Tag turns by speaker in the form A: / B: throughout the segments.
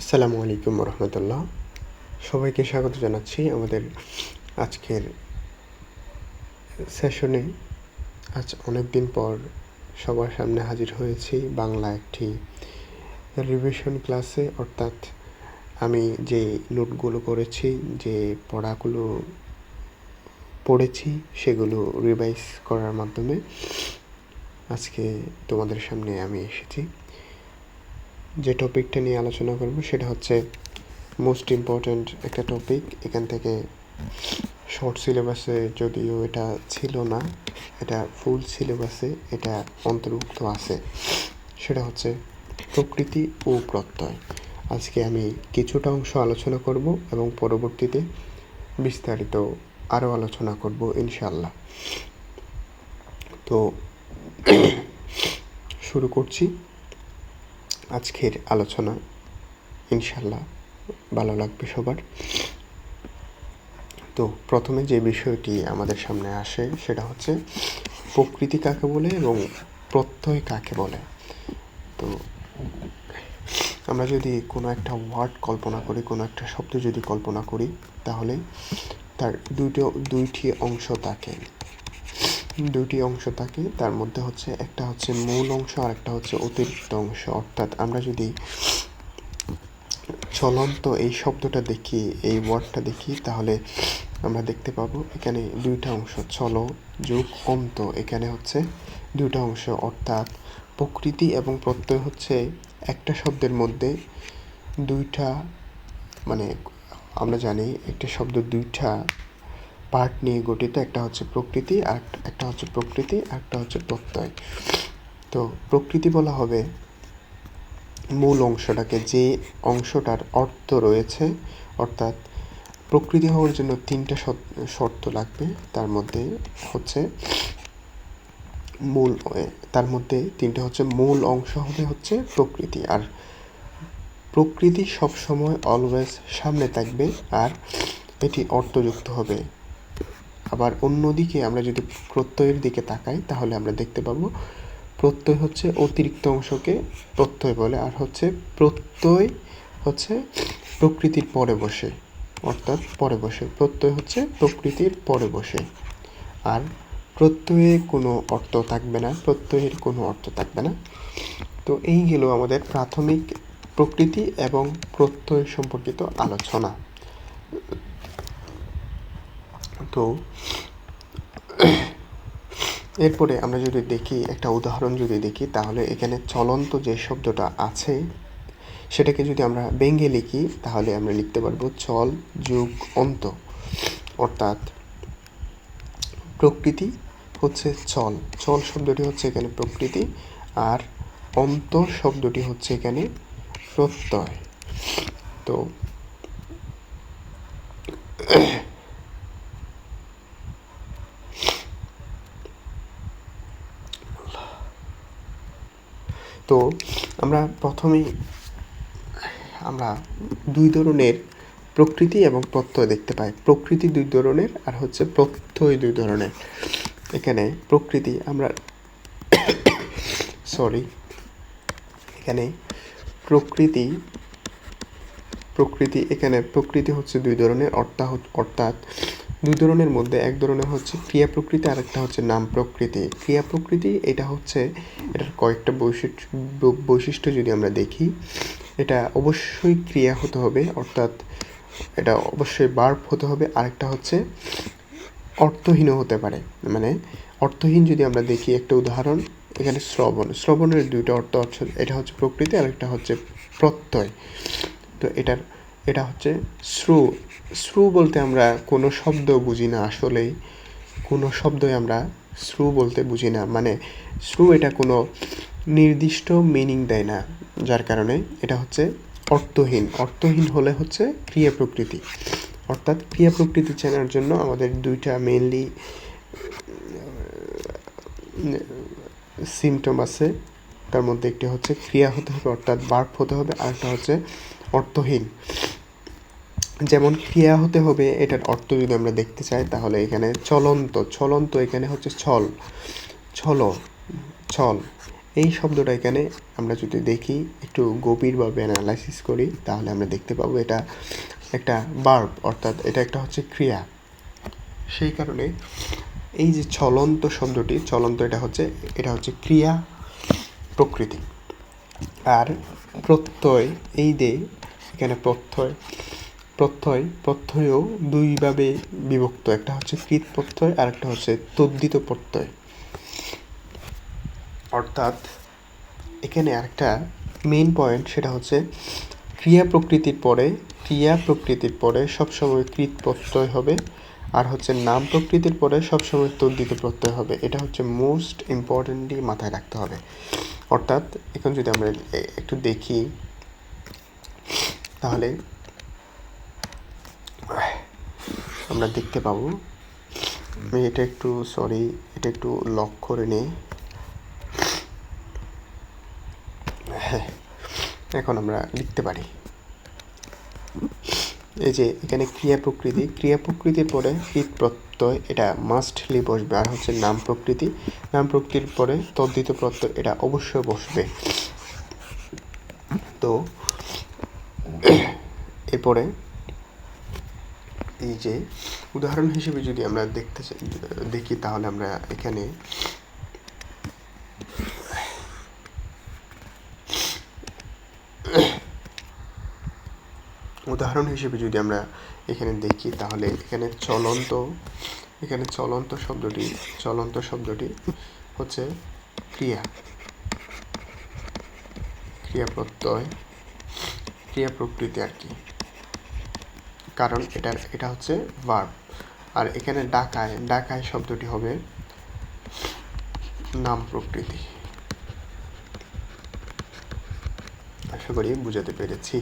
A: আসসালামু আলাইকুম রহমতুল্লাহ। সবাইকে স্বাগত জানাচ্ছি আমাদের আজকের সেশনে। আজ অনেক দিন পর সবার সামনে হাজির হয়েছি বাংলা একটি রিভিশন ক্লাসে, অর্থাৎ আমি যে নোটগুলো করেছি, যে পড়াগুলো পড়েছি, সেগুলো রিভাইজ করার মাধ্যমে আজকে তোমাদের সামনে আমি এসেছি। যে টপিকটা নিয়ে আলোচনা করব সেটা হচ্ছে মোস্ট ইম্পর্ট্যান্ট একটা টপিক। এখান থেকে শর্ট সিলেবাসে যদিও এটা ছিল না, এটা ফুল সিলেবাসে এটা অন্তর্ভুক্ত আছে। সেটা হচ্ছে প্রকৃতি ও প্রত্যয়। আজকে আমি কিছুটা অংশ আলোচনা করব এবং পরবর্তীতে বিস্তারিত আরও আলোচনা করব ইনশাআল্লাহ। তো শুরু করছি আজকের আলোচনা। ইনশাআল্লাহ ভালো লাগবে সবার। তো প্রথমে যে বিষয়টি আমাদের সামনে আসে সেটা হচ্ছে প্রকৃতি কাকে বলে এবং প্রত্যয় কাকে বলে। তো আমরা যদি কোনো একটা ওয়ার্ড কল্পনা করি, কোনো একটা শব্দ যদি কল্পনা করি, তাহলে তার দুইটি অংশ থাকে। তার মধ্যে হচ্ছে একটা হচ্ছে মূল অংশ আর একটা হচ্ছে অতিরিক্ত অংশ। অর্থাৎ আমরা যদি চলন্ত এই শব্দটা দেখি, এই ওয়ার্ডটা দেখি, তাহলে আমরা দেখতে পাবো এখানে দুইটা অংশ, চল যোগ অন্ত। এখানে হচ্ছে দুইটা অংশ, অর্থাৎ প্রকৃতি এবং প্রত্যয় হচ্ছে একটা শব্দের মধ্যে দুইটা, মানে আমরা জানি একটা শব্দ দুইটা পার্ট নিয়ে গঠিত। একটা হচ্ছে প্রকৃতি আর একটা হচ্ছে প্রত্যয়। তো প্রকৃতি বলা হবে মূল অংশটাকে, যে অংশটার অর্থ রয়েছে। অর্থাৎ প্রকৃতি হওয়ার জন্য তিনটা শর্ত লাগবে। তার মধ্যে তিনটা হচ্ছে মূল অংশ হবে হচ্ছে প্রকৃতি, আর প্রকৃতি সবসময় অলওয়েজ সামনে থাকবে আর এটি অর্থযুক্ত হবে। আবার অন্যদিকে আমরা যদি প্রত্যয়ের দিকে তাকাই, তাহলে আমরা দেখতে পাবো প্রত্যয় হচ্ছে অতিরিক্ত অংশকে প্রত্যয় বলে, আর প্রত্যয় হচ্ছে প্রকৃতির পরে বসে, অর্থাৎ পরে বসে। প্রত্যয় হচ্ছে প্রকৃতির পরে বসে, আর প্রত্যয়ের কোনো অর্থ থাকবে না। তো এই গেল আমাদের প্রাথমিক প্রকৃতি এবং প্রত্যয় সম্পর্কিত আলোচনা। তো এরপরে আমরা যদি দেখি, একটা উদাহরণ যদি দেখি, তাহলে এখানে চলন্ত যে শব্দটা আছে সেটাকে যদি আমরা ব্যঙ্গে লিখি, তাহলে আমরা লিখতে পারবো চল যোগ অন্ত। অর্থাৎ প্রকৃতি হচ্ছে চল শব্দটি হচ্ছে এখানে প্রকৃতি, আর অন্ত শব্দটি হচ্ছে এখানে প্রত্যয়। তো আমরা প্রথমেই দুই ধরনের প্রকৃতি এবং প্রত্যয় দেখতে পাই। প্রকৃতি দুই ধরনের আর হচ্ছে প্রত্যয় দুই ধরনের। এখানে প্রকৃতি হচ্ছে দুই ধরনের। অর্থাৎ দুই ধরনের মধ্যে এক ধরনের হচ্ছে ক্রিয়া প্রকৃতি আর একটা হচ্ছে নাম প্রকৃতি। ক্রিয়া প্রকৃতি এটার কয়েকটা বৈশিষ্ট্য যদি আমরা দেখি, এটা অবশ্যই ক্রিয়া হতে হবে, অর্থাৎ এটা অবশ্যই ভার্ব হতে হবে। আরেকটা হচ্ছে অর্থহীনও হতে পারে। মানে অর্থহীন যদি আমরা দেখি, একটা উদাহরণ, এখানে শ্রবণের দুইটা অর্থ হচ্ছে, এটা হচ্ছে প্রকৃতি আর একটা হচ্ছে প্রত্যয়। তো এটা হচ্ছে শ্রু বলতে আমরা কোনো শব্দ বুঝি না। আসলেই কোনো শব্দই আমরা শ্রু বলতে বুঝি না। মানে এটা কোনো নির্দিষ্ট মিনিং দেয় না, যার কারণে এটা হচ্ছে অর্থহীন হলে হচ্ছে ক্রিয়া প্রকৃতি। অর্থাৎ ক্রিয়া প্রকৃতি চেনার জন্য আমাদের দুইটা মেইনলি সিমটম আছে। তার মধ্যে একটি হচ্ছে ক্রিয়া হতে হবে, অর্থাৎ ভার্ব হতে হবে, আর একটা হচ্ছে অর্থহীন। যেমন ক্রিয়া হতে হবে, এটার অর্থ যদি আমরা দেখতে চাই, তাহলে এখানে চলন্ত এখানে হচ্ছে ছল। এই শব্দটা এখানে আমরা যদি দেখি একটু গভীরভাবে অ্যানালাইসিস করি তাহলে আমরা দেখতে পাবো এটা একটা ভার্ব, অর্থাৎ এটা একটা হচ্ছে ক্রিয়া। সেই কারণে এই যে চলন্ত শব্দটি, চলন্ত এটা হচ্ছে ক্রিয়া প্রকৃতি। আর প্রত্যয়, এই যে এখানে প্রত্যয়ও দুইভাবে বিভক্ত, একটা হচ্ছে কৃত প্রত্যয় আর একটা হচ্ছে তদ্ধিত প্রত্যয়। অর্থাৎ এখানে একটা মেইন পয়েন্ট, সেটা হচ্ছে ক্রিয়া প্রকৃতির পরে সবসময় কৃত প্রত্যয় হবে, আর হচ্ছে নাম প্রকৃতির পরে সবসময় তদ্ধিত প্রত্যয় হবে। এটা হচ্ছে মোস্ট ইম্পর্টেন্টলি মাথায় রাখতে হবে। অর্থাৎ এখন যদি আমরা একটু দেখি তাহলে আমরা দেখতে পাবো, আমি এটা একটু লক করে নিই। হ্যাঁ, এখন আমরা লিখতে পারি এই যে এখানে ক্রিয়া প্রকৃতির পরে কৃত প্রত্যয়, এটা মাস্টলি বসবে। আর হচ্ছে নাম প্রকৃতির পরে তদ্ধিত প্রত্যয়, এটা অবশ্যই বসবে। তো এরপরে এই যে উদাহরণ হিসেবে যদি আমরা দেখি তাহলে আমরা এখানে দেখি তাহলে এখানে চলন্ত শব্দটি হচ্ছে ক্রিয়া প্রত্যয়, ক্রিয়া প্রকৃতি আর কি, কারণ এটা হচ্ছে ভার্ব। আর এখানে ডাকায় শব্দটি হবে নাম প্রকৃতি। আশা করি বুঝাতে পেরেছি।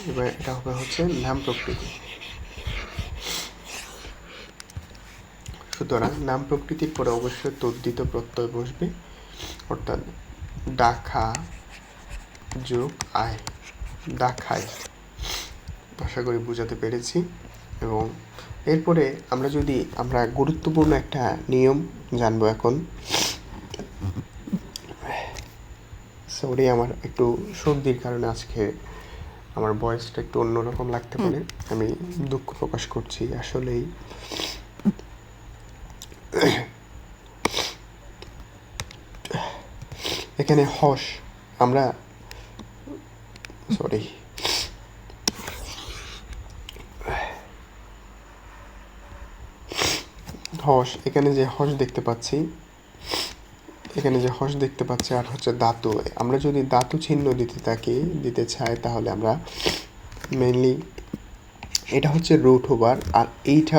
A: এবার এটা হচ্ছে নাম প্রকৃতি। সুতরাং নাম প্রকৃতির পরে অবশ্যই তদ্ধিত প্রত্যয় বসবে, অর্থাৎ ডাকা যোগ আয়, ডাকায়। আশা করি বুঝাতে পেরেছি। এবং এরপরে আমরা গুরুত্বপূর্ণ একটা নিয়ম জানবো এখন। সরি, আমার একটু সর্দির কারণে আজকে আমার ভয়েসটা একটু অন্যরকম লাগতে পারে, আমি দুঃখ প্রকাশ করছি। আসলেই এখানে হস এখানে যে হস দেখতে পাচ্ছি আর হচ্ছে ধাতু। আমরা যদি ধাতু চিহ্ন দিতে চাই তাহলে আমরা মেইনলি এটা হচ্ছে রুট ওভার, আর এটা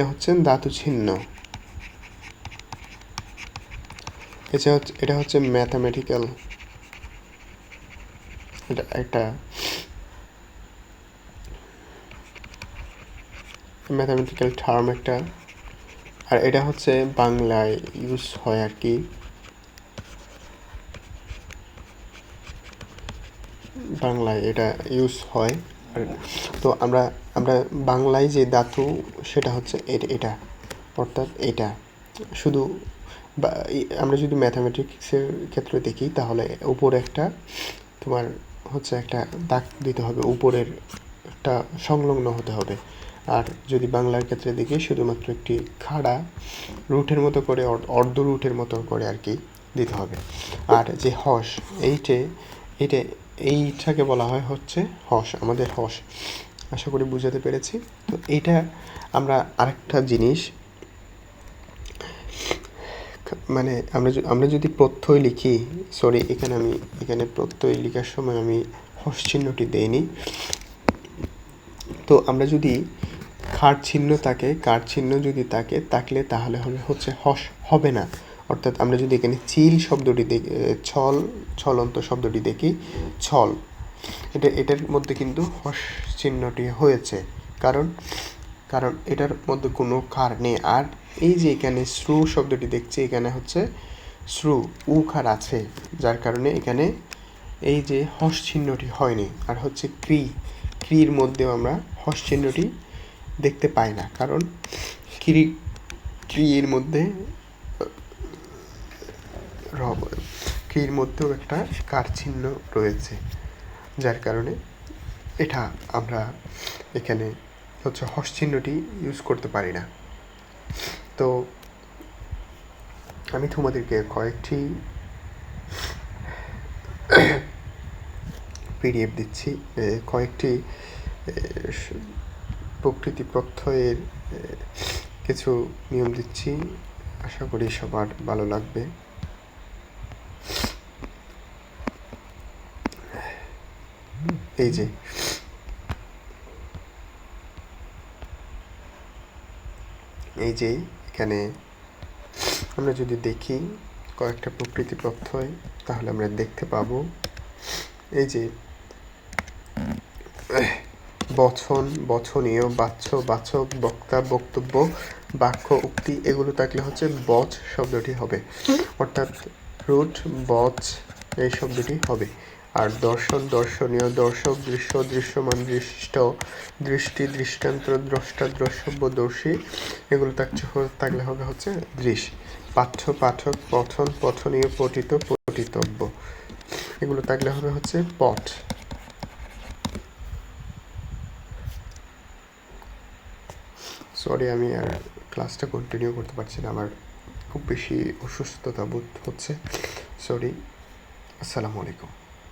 A: হচ্ছে ধাতু চিহ্ন। এটা হচ্ছে ম্যাথামেটিক্যাল, এটা একটা ম্যাথামেটিক্যাল টার্ম একটা। আর এটা হচ্ছে বাংলায় ইউজ হয় আর কি, বাংলায় এটা ইউজ হয়। তো আমরা বাংলায় যে ধাতু সেটা হচ্ছে এটা, অর্থাৎ এটা শুধু আমরা যদি ম্যাথামেটিক্সের ক্ষেত্রে দেখি তাহলে উপরে একটা তোমার হচ্ছে একটা দাগ দিতে হবে, উপরের একটা সংলগ্ন হতে হবে। আর যদি বাংলার ক্ষেত্রে দেখি শুধুমাত্র একটি খাড়া রুটের মতো করে, অর্ধ রুটের মতো করে আর কি দিতে হবে। আর যে হস, এইটাকে বলা হয় হচ্ছে হস, আমাদের হস। আশা করি বুঝাতে পেরেছি। তো এইটা আমরা আরেকটা জিনিস, মানে আমরা যদি প্রত্যয় লিখি, এখানে প্রত্যয় লেখার সময় আমি হস চিহ্নটি দেইনি। তো আমরা যদি কার চিহ্ন যদি থাকলে তাহলে হচ্ছে হস হবে না। অর্থাৎ আমরা যদি এখানে চিল শব্দটি দেখি, চলন্ত শব্দটি দেখি, ছল, এটার মধ্যে কিন্তু হস চিহ্নটি হয়েছে, কারণ এটার মধ্যে কোনো কার নেই। আর এই যে এখানে শ্রু শব্দটি দেখছি, এখানে হচ্ছে শ্রু উকার আছে, যার কারণে এখানে এই যে হস চিহ্নটি হয়নি। আর হচ্ছে ক্রির মধ্যেও আমরা হস চিহ্নটি দেখতে পাই না, কারণ ক্রির মধ্যে কির মধ্যেও একটা কার চিহ্ন রয়েছে, যার কারণে এটা আমরা এখানে হচ্ছে হর্স চিহ্নটি ইউজ করতে পারি না। তো আমি তোমাদেরকে কয়েকটি পিডিএফ দিচ্ছি, কয়েকটি প্রকৃতি প্রত্যয়ের কিছু নিয়ম দিচ্ছি, আশা করি সবার ভালো লাগবে। এই যে এখানে আমরা যদি দেখি কয়েকটা প্রকৃতি প্রত্যয়, তাহলে আমরা দেখতে পাবো এই যে বচন, বচনীয়, বাচ্য, বাচক, বক্তা, বক্তব্য, বাক্য, উক্তি এগুলো থাকলে হচ্ছে বচ শব্দটি হবে, অর্থাৎ রুট বচ এই শব্দটি হবে। আর দর্শন, দর্শনীয়, দর্শক, দৃশ্য, দৃশ্যমান, দৃষ্ট, দৃষ্টি, দৃষ্টান্ত, দ্রষ্টা, দ্রষ্টব্য, দর্শী এগুলো থাকলে হবে হচ্ছে দৃশ। পাঠ্য, পাঠক, পঠন, পঠনীয়, পঠিত, পঠিতব্য এগুলো থাকলে হবে হচ্ছে পঠ। সরি, আমি আর ক্লাসটা কন্টিনিউ করতে পারছি না, আমার খুব বেশি অসুস্থতা বোধ হচ্ছে। সরি। আসসালামু আলাইকুম।